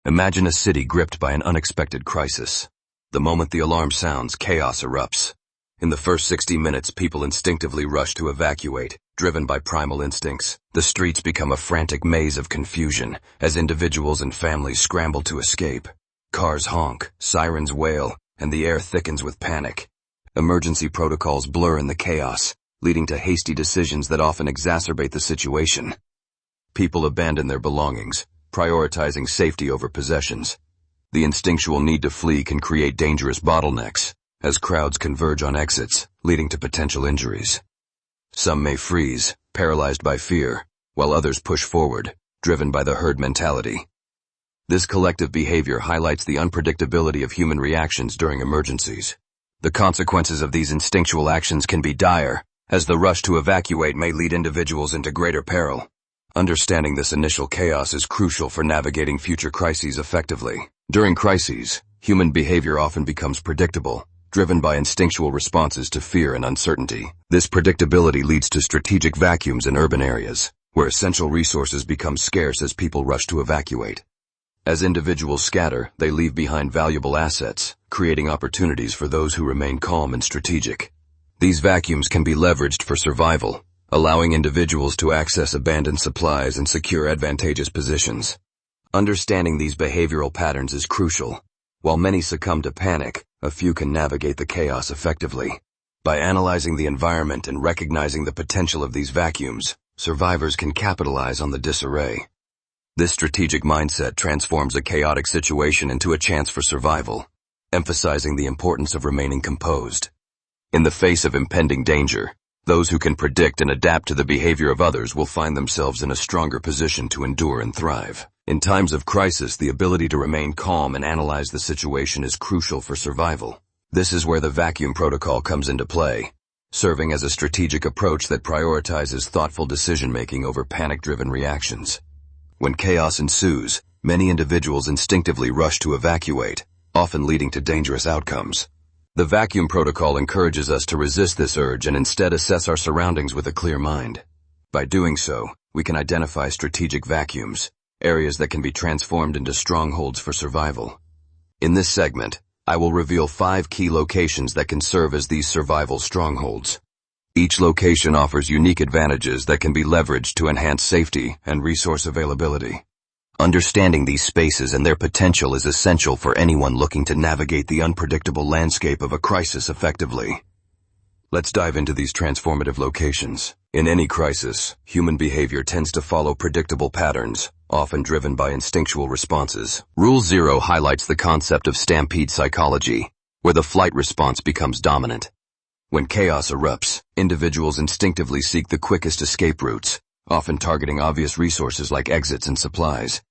Imagine a city gripped by an unexpected crisis. The moment the alarm sounds, chaos erupts. In the first 60 minutes, people instinctively rush to evacuate, driven by primal instincts. The streets become a frantic maze of confusion as individuals and families scramble to escape. Cars honk, sirens wail, and the air thickens with panic. Emergency protocols blur in the chaos, leading to hasty decisions that often exacerbate the situation. People abandon their belongings, prioritizing safety over possessions. The instinctual need to flee can create dangerous bottlenecks, as crowds converge on exits, leading to potential injuries. Some may freeze, paralyzed by fear, while others push forward, driven by the herd mentality. This collective behavior highlights the unpredictability of human reactions during emergencies. The consequences of these instinctual actions can be dire, as the rush to evacuate may lead individuals into greater peril. Understanding this initial chaos is crucial for navigating future crises effectively. During crises, human behavior often becomes predictable, driven by instinctual responses to fear and uncertainty. This predictability leads to strategic vacuums in urban areas, where essential resources become scarce as people rush to evacuate. As individuals scatter, they leave behind valuable assets, creating opportunities for those who remain calm and strategic. These vacuums can be leveraged for survival, allowing individuals to access abandoned supplies and secure advantageous positions. Understanding these behavioral patterns is crucial. While many succumb to panic, a few can navigate the chaos effectively. By analyzing the environment and recognizing the potential of these vacuums, survivors can capitalize on the disarray. This strategic mindset transforms a chaotic situation into a chance for survival, emphasizing the importance of remaining composed. In the face of impending danger, those who can predict and adapt to the behavior of others will find themselves in a stronger position to endure and thrive. In times of crisis, the ability to remain calm and analyze the situation is crucial for survival. This is where the vacuum protocol comes into play, serving as a strategic approach that prioritizes thoughtful decision-making over panic-driven reactions. When chaos ensues, many individuals instinctively rush to evacuate, often leading to dangerous outcomes. The vacuum protocol encourages us to resist this urge and instead assess our surroundings with a clear mind. By doing so, we can identify strategic vacuums, areas that can be transformed into strongholds for survival. In this segment, I will reveal 5 key locations that can serve as these survival strongholds. Each location offers unique advantages that can be leveraged to enhance safety and resource availability. Understanding these spaces and their potential is essential for anyone looking to navigate the unpredictable landscape of a crisis effectively. Let's dive into these transformative locations. In any crisis, human behavior tends to follow predictable patterns, often driven by instinctual responses. Rule 0 highlights the concept of stampede psychology, where the flight response becomes dominant. When chaos erupts, individuals instinctively seek the quickest escape routes, often targeting obvious resources like exits and supplies.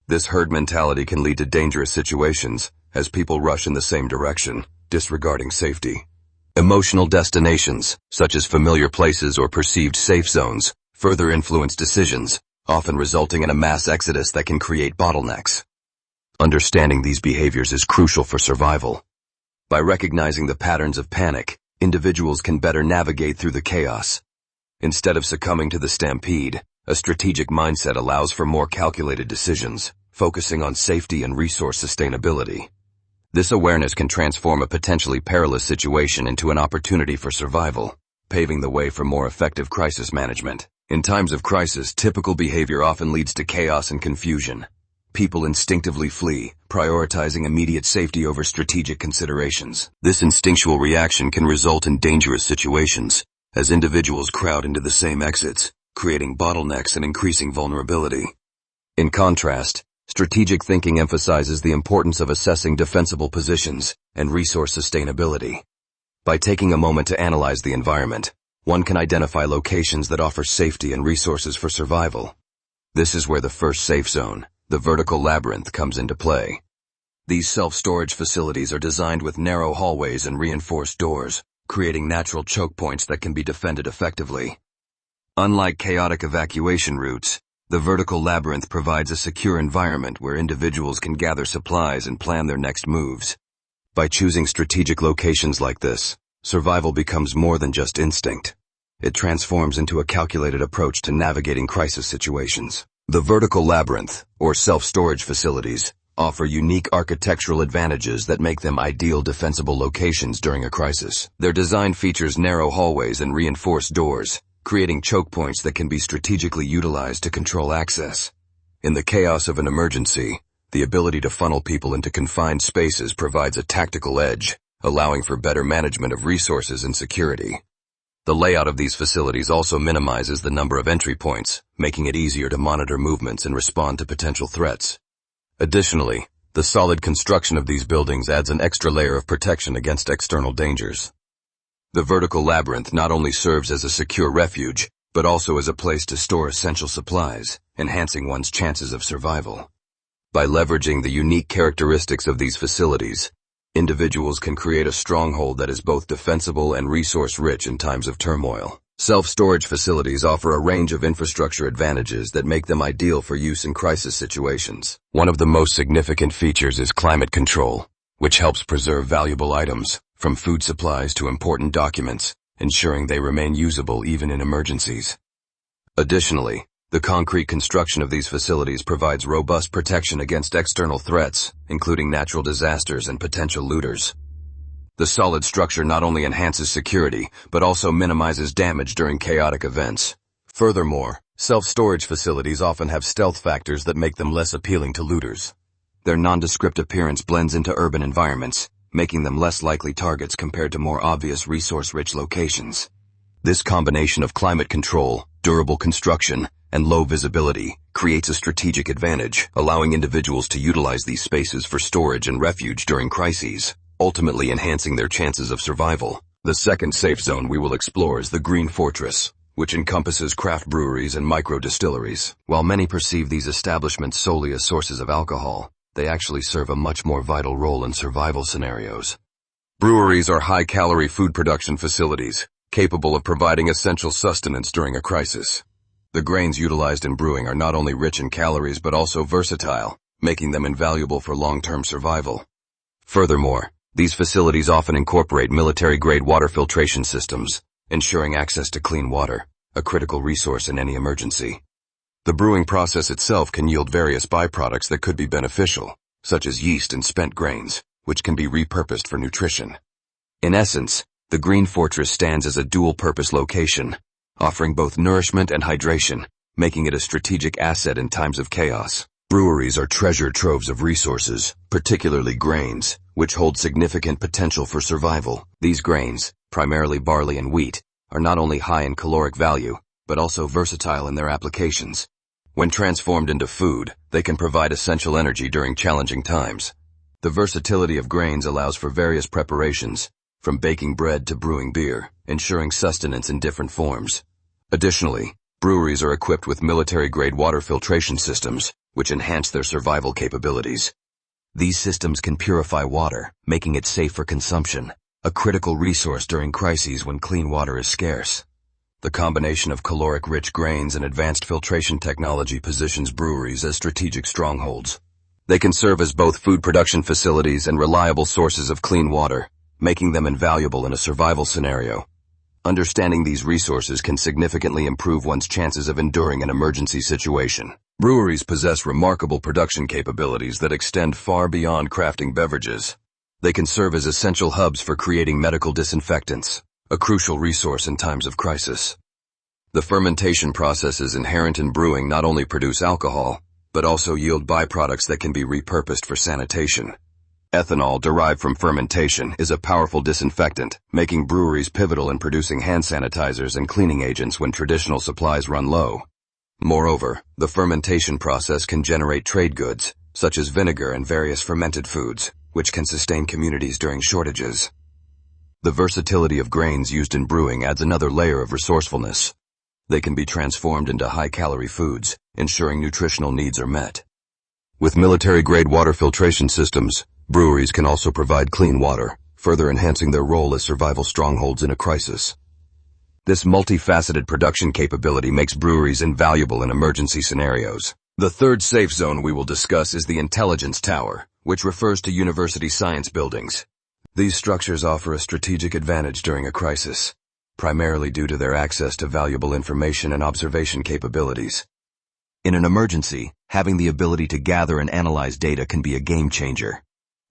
This herd mentality can lead to dangerous situations, as people rush in the same direction, disregarding safety. Emotional destinations, such as familiar places or perceived safe zones, further influence decisions, often resulting in a mass exodus that can create bottlenecks. Understanding these behaviors is crucial for survival. By recognizing the patterns of panic, individuals can better navigate through the chaos. Instead of succumbing to the stampede, a strategic mindset allows for more calculated decisions, focusing on safety and resource sustainability. This awareness can transform a potentially perilous situation into an opportunity for survival, paving the way for more effective crisis management. In times of crisis, typical behavior often leads to chaos and confusion. People instinctively flee, prioritizing immediate safety over strategic considerations. This instinctual reaction can result in dangerous situations, as individuals crowd into the same exits, creating bottlenecks and increasing vulnerability. In contrast, strategic thinking emphasizes the importance of assessing defensible positions and resource sustainability. By taking a moment to analyze the environment, one can identify locations that offer safety and resources for survival. This is where the first safe zone, the vertical labyrinth, comes into play. These self-storage facilities are designed with narrow hallways and reinforced doors, creating natural choke points that can be defended effectively. Unlike chaotic evacuation routes, the vertical labyrinth provides a secure environment where individuals can gather supplies and plan their next moves. By choosing strategic locations like this, survival becomes more than just instinct. It transforms into a calculated approach to navigating crisis situations. The vertical labyrinth, or self-storage facilities, offer unique architectural advantages that make them ideal defensible locations during a crisis. Their design features narrow hallways and reinforced doors, creating choke points that can be strategically utilized to control access. In the chaos of an emergency, the ability to funnel people into confined spaces provides a tactical edge, allowing for better management of resources and security. The layout of these facilities also minimizes the number of entry points, making it easier to monitor movements and respond to potential threats. Additionally, the solid construction of these buildings adds an extra layer of protection against external dangers. The vertical labyrinth not only serves as a secure refuge, but also as a place to store essential supplies, enhancing one's chances of survival. By leveraging the unique characteristics of these facilities, individuals can create a stronghold that is both defensible and resource-rich in times of turmoil. Self-storage facilities offer a range of infrastructure advantages that make them ideal for use in crisis situations. One of the most significant features is climate control, which helps preserve valuable items, from food supplies to important documents, ensuring they remain usable even in emergencies. Additionally, the concrete construction of these facilities provides robust protection against external threats, including natural disasters and potential looters. The solid structure not only enhances security, but also minimizes damage during chaotic events. Furthermore, self-storage facilities often have stealth factors that make them less appealing to looters. Their nondescript appearance blends into urban environments, making them less likely targets compared to more obvious resource-rich locations. This combination of climate control, durable construction, and low visibility creates a strategic advantage, allowing individuals to utilize these spaces for storage and refuge during crises, ultimately enhancing their chances of survival. The second safe zone we will explore is the Green Fortress, which encompasses craft breweries and micro-distilleries. While many perceive these establishments solely as sources of alcohol, they actually serve a much more vital role in survival scenarios. Breweries are high-calorie food production facilities, capable of providing essential sustenance during a crisis. The grains utilized in brewing are not only rich in calories but also versatile, making them invaluable for long-term survival. Furthermore, these facilities often incorporate military-grade water filtration systems, ensuring access to clean water, a critical resource in any emergency. The brewing process itself can yield various byproducts that could be beneficial, such as yeast and spent grains, which can be repurposed for nutrition. In essence, the Green Fortress stands as a dual-purpose location, offering both nourishment and hydration, making it a strategic asset in times of chaos. Breweries are treasure troves of resources, particularly grains, which hold significant potential for survival. These grains, primarily barley and wheat, are not only high in caloric value, but also versatile in their applications. When transformed into food, they can provide essential energy during challenging times. The versatility of grains allows for various preparations, from baking bread to brewing beer, ensuring sustenance in different forms. Additionally, breweries are equipped with military-grade water filtration systems, which enhance their survival capabilities. These systems can purify water, making it safe for consumption, a critical resource during crises when clean water is scarce. The combination of caloric-rich grains and advanced filtration technology positions breweries as strategic strongholds. They can serve as both food production facilities and reliable sources of clean water, making them invaluable in a survival scenario. Understanding these resources can significantly improve one's chances of enduring an emergency situation. Breweries possess remarkable production capabilities that extend far beyond crafting beverages. They can serve as essential hubs for creating medical disinfectants, a crucial resource in times of crisis. The fermentation processes inherent in brewing not only produce alcohol, but also yield byproducts that can be repurposed for sanitation. Ethanol derived from fermentation is a powerful disinfectant, making breweries pivotal in producing hand sanitizers and cleaning agents when traditional supplies run low. Moreover, the fermentation process can generate trade goods, such as vinegar and various fermented foods, which can sustain communities during shortages. The versatility of grains used in brewing adds another layer of resourcefulness. They can be transformed into high-calorie foods, ensuring nutritional needs are met. With military-grade water filtration systems, breweries can also provide clean water, further enhancing their role as survival strongholds in a crisis. This multifaceted production capability makes breweries invaluable in emergency scenarios. The third safe zone we will discuss is the Intelligence Tower, which refers to university science buildings. These structures offer a strategic advantage during a crisis, primarily due to their access to valuable information and observation capabilities. In an emergency, Having the ability to gather and analyze data can be a game changer.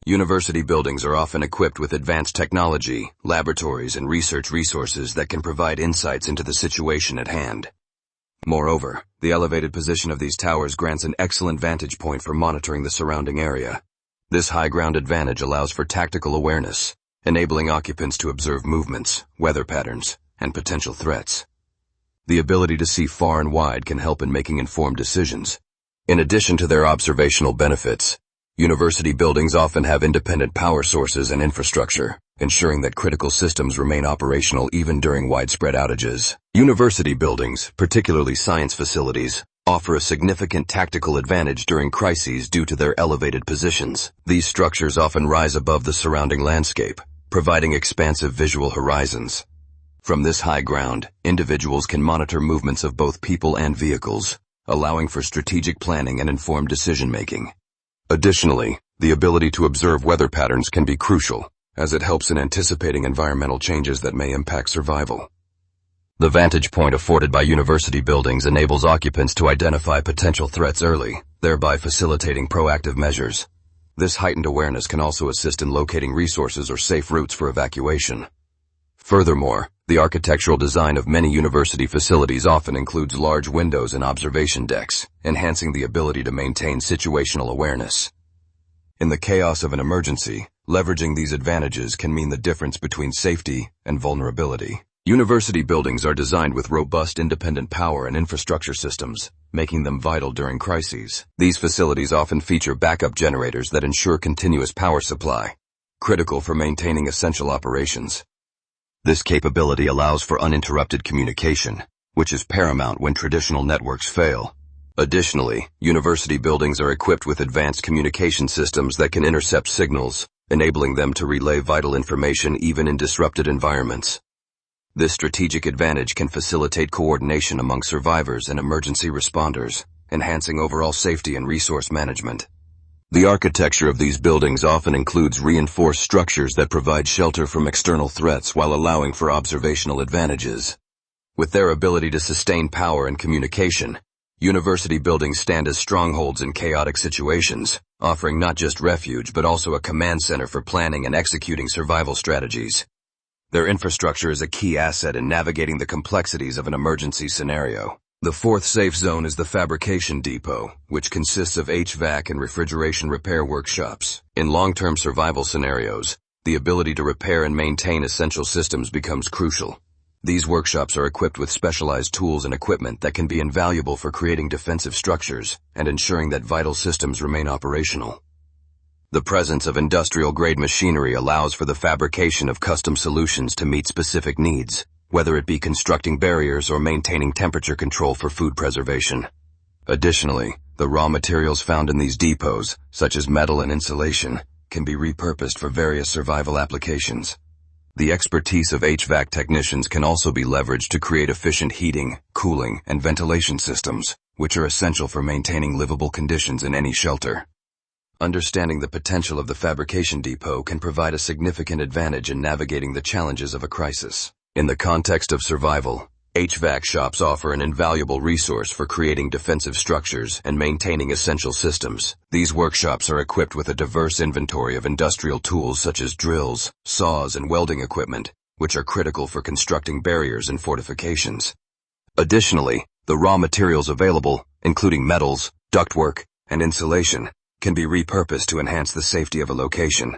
University buildings are often equipped with advanced technology, laboratories, and research resources that can provide insights into the situation at hand. Moreover, the elevated position of these towers grants an excellent vantage point for monitoring the surrounding area. This high ground advantage allows for tactical awareness, enabling occupants to observe movements, weather patterns, and potential threats. The ability to see far and wide can help in making informed decisions. In addition to their observational benefits, university buildings often have independent power sources and infrastructure, ensuring that critical systems remain operational even during widespread outages. University buildings, particularly science facilities, offer a significant tactical advantage during crises due to their elevated positions. These structures often rise above the surrounding landscape, providing expansive visual horizons. From this high ground, individuals can monitor movements of both people and vehicles, allowing for strategic planning and informed decision-making. Additionally, the ability to observe weather patterns can be crucial, as it helps in anticipating environmental changes that may impact survival. The vantage point afforded by university buildings enables occupants to identify potential threats early, thereby facilitating proactive measures. This heightened awareness can also assist in locating resources or safe routes for evacuation. Furthermore, the architectural design of many university facilities often includes large windows and observation decks, enhancing the ability to maintain situational awareness. In the chaos of an emergency, leveraging these advantages can mean the difference between safety and vulnerability. University buildings are designed with robust independent power and infrastructure systems, making them vital during crises. These facilities often feature backup generators that ensure continuous power supply, critical for maintaining essential operations. This capability allows for uninterrupted communication, which is paramount when traditional networks fail. Additionally, university buildings are equipped with advanced communication systems that can intercept signals, enabling them to relay vital information even in disrupted environments. This strategic advantage can facilitate coordination among survivors and emergency responders, enhancing overall safety and resource management. The architecture of these buildings often includes reinforced structures that provide shelter from external threats while allowing for observational advantages. With their ability to sustain power and communication, university buildings stand as strongholds in chaotic situations, offering not just refuge but also a command center for planning and executing survival strategies. Their infrastructure is a key asset in navigating the complexities of an emergency scenario. The fourth safe zone is the fabrication depot, which consists of HVAC and refrigeration repair workshops. In long-term survival scenarios, the ability to repair and maintain essential systems becomes crucial. These workshops are equipped with specialized tools and equipment that can be invaluable for creating defensive structures and ensuring that vital systems remain operational. The presence of industrial-grade machinery allows for the fabrication of custom solutions to meet specific needs, whether it be constructing barriers or maintaining temperature control for food preservation. Additionally, the raw materials found in these depots, such as metal and insulation, can be repurposed for various survival applications. The expertise of HVAC technicians can also be leveraged to create efficient heating, cooling, and ventilation systems, which are essential for maintaining livable conditions in any shelter. Understanding the potential of the fabrication depot can provide a significant advantage in navigating the challenges of a crisis. In the context of survival, HVAC shops offer an invaluable resource for creating defensive structures and maintaining essential systems. These workshops are equipped with a diverse inventory of industrial tools such as drills, saws, and welding equipment, which are critical for constructing barriers and fortifications. Additionally, the raw materials available, including metals, ductwork, and insulation, can be repurposed to enhance the safety of a location.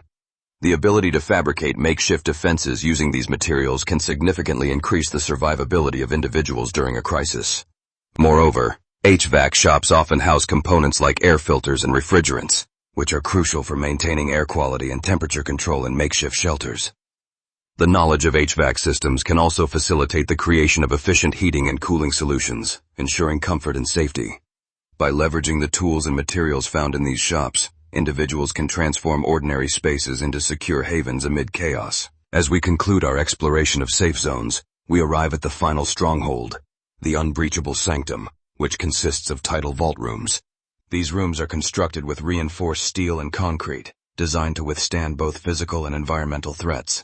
The ability to fabricate makeshift defenses using these materials can significantly increase the survivability of individuals during a crisis. Moreover, HVAC shops often house components like air filters and refrigerants, which are crucial for maintaining air quality and temperature control in makeshift shelters. The knowledge of HVAC systems can also facilitate the creation of efficient heating and cooling solutions, ensuring comfort and safety. By leveraging the tools and materials found in these shops, individuals can transform ordinary spaces into secure havens amid chaos. As we conclude our exploration of safe zones, we arrive at the final stronghold, the unbreachable sanctum, which consists of tidal vault rooms. These rooms are constructed with reinforced steel and concrete, designed to withstand both physical and environmental threats.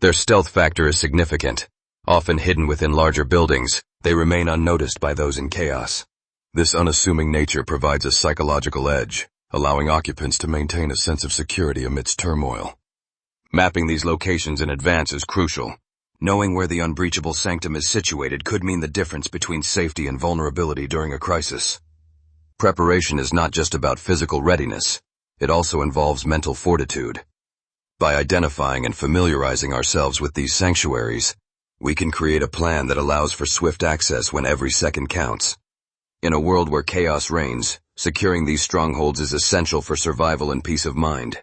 Their stealth factor is significant. Often hidden within larger buildings, they remain unnoticed by those in chaos. This unassuming nature provides a psychological edge, allowing occupants to maintain a sense of security amidst turmoil. Mapping these locations in advance is crucial. Knowing where the unbreachable sanctum is situated could mean the difference between safety and vulnerability during a crisis. Preparation is not just about physical readiness, it also involves mental fortitude. By identifying and familiarizing ourselves with these sanctuaries, we can create a plan that allows for swift access when every second counts. In a world where chaos reigns, securing these strongholds is essential for survival and peace of mind.